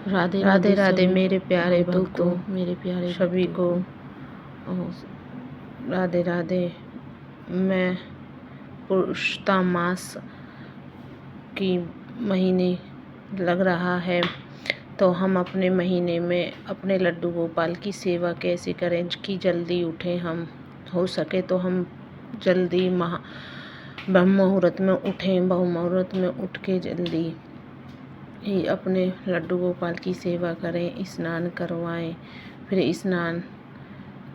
राधे राधे राधे मेरे प्यारे भक्तों भक्तों, को, मेरे प्यारे सभी को भक्तों राधे राधे। मैं पुरुषता मास की महीने लग रहा है, तो हम अपने महीने में अपने लड्डू गोपाल की सेवा कैसे करें कि जल्दी उठें। हम हो सके तो हम जल्दी ब्रह्म मुहूर्त में उठें, बहु मुहूर्त में उठ के जल्दी ही अपने लड्डू गोपाल की सेवा करें, स्नान करवाएं। फिर स्नान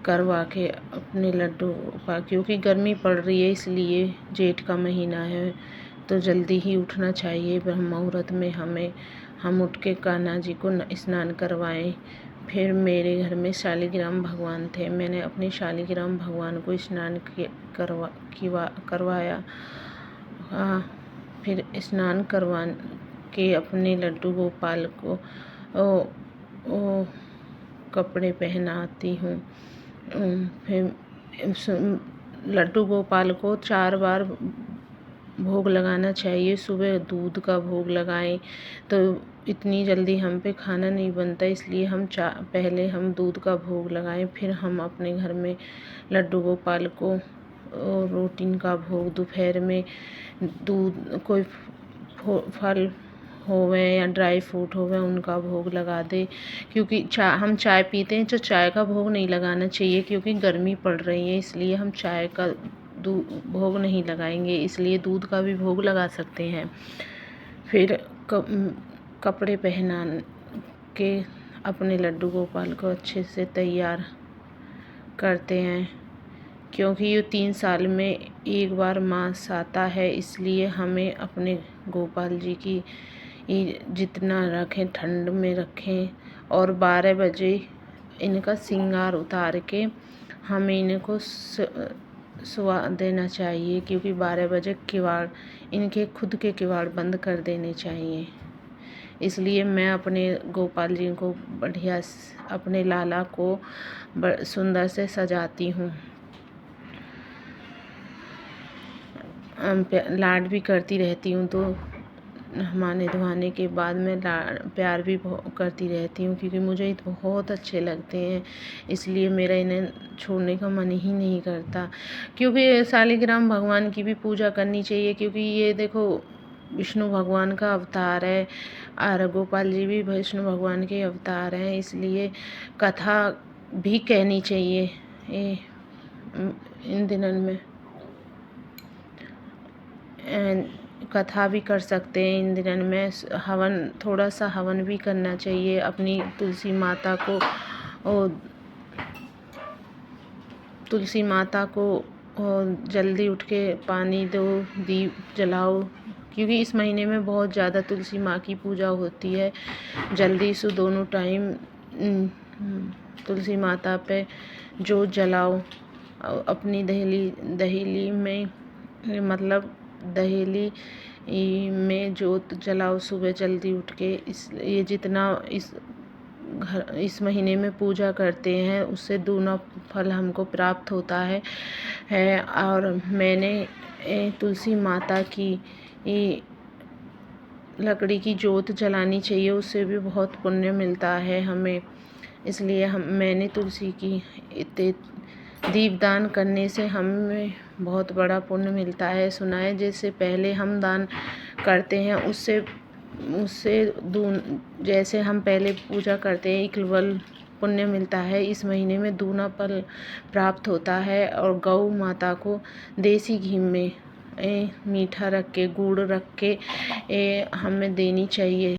करवा के अपने लड्डू गोपाल, क्योंकि गर्मी पड़ रही है इसलिए जेठ का महीना है तो जल्दी ही उठना चाहिए ब्रह्म मुहूर्त में हम उठ के कान्हा जी को स्नान करवाएं। फिर मेरे घर में शालिग्राम भगवान थे, मैंने अपने शालिग्राम भगवान को स्नान करवाया। फिर स्नान करवा के अपने लड्डू गोपाल को कपड़े पहनाती हूँ। फिर लड्डू गोपाल को 4 बार भोग लगाना चाहिए। सुबह दूध का भोग लगाएं तो इतनी जल्दी हम पे खाना नहीं बनता, इसलिए पहले हम दूध का भोग लगाएं, फिर हम अपने घर में लड्डू गोपाल को रोटी का भोग, दोपहर में दूध कोई फल होवे या ड्राई फ्रूट होवे उनका भोग लगा दे। क्योंकि हम चाय पीते हैं तो चाय का भोग नहीं लगाना चाहिए, क्योंकि गर्मी पड़ रही है इसलिए हम चाय का भोग नहीं लगाएंगे, इसलिए दूध का भी भोग लगा सकते हैं। फिर कपड़े पहना के अपने लड्डू गोपाल को अच्छे से तैयार करते हैं, क्योंकि ये 3 साल में एक बार मास आता है, इसलिए हमें अपने गोपाल जी की जितना रखें ठंड में रखें। और 12 बजे इनका श्रृंगार उतार के हमें इनको सुला देना चाहिए, क्योंकि 12 बजे किवाड़ इनके खुद के किवाड़ बंद कर देने चाहिए। इसलिए मैं अपने गोपाल जी को बढ़िया अपने लाला को सुंदर से सजाती हूँ, लाड भी करती रहती हूँ। तो नहवाने धोवाने के बाद मैं प्यार भी करती रहती हूँ, क्योंकि मुझे ये बहुत अच्छे लगते हैं, इसलिए मेरा इन्हें छोड़ने का मन ही नहीं करता। क्योंकि शालिग्राम भगवान की भी पूजा करनी चाहिए, क्योंकि ये देखो विष्णु भगवान का अवतार है और गोपाल जी भी विष्णु भगवान के अवतार हैं, इसलिए कथा भी कहनी चाहिए इन दिनों में। कथा भी कर सकते हैं इन दिनों में। थोड़ा सा हवन भी करना चाहिए। अपनी तुलसी माता को जल्दी उठ के पानी दो, दीप जलाओ, क्योंकि इस महीने में बहुत ज़्यादा तुलसी माँ की पूजा होती है। जल्दी से दोनों टाइम तुलसी माता पे जोत जलाओ। अपनी दहेली में मतलब दहेली में जोत जलाओ सुबह जल्दी उठ के। ये जितना इस महीने में पूजा करते हैं उससे दूना फल हमको प्राप्त होता है। और मैंने तुलसी माता की लकड़ी की जोत जलानी चाहिए, उससे भी बहुत पुण्य मिलता है हमें। इसलिए मैंने तुलसी की दीपदान करने से हमें बहुत बड़ा पुण्य मिलता है। सुना है जैसे पहले हम दान करते हैं उससे जैसे हम पहले पूजा करते हैं इक्वल पुण्य मिलता है। इस महीने में दूना फल प्राप्त होता है। और गौ माता को देसी घी में मीठा रख के गुड़ रख के हमें देनी चाहिए।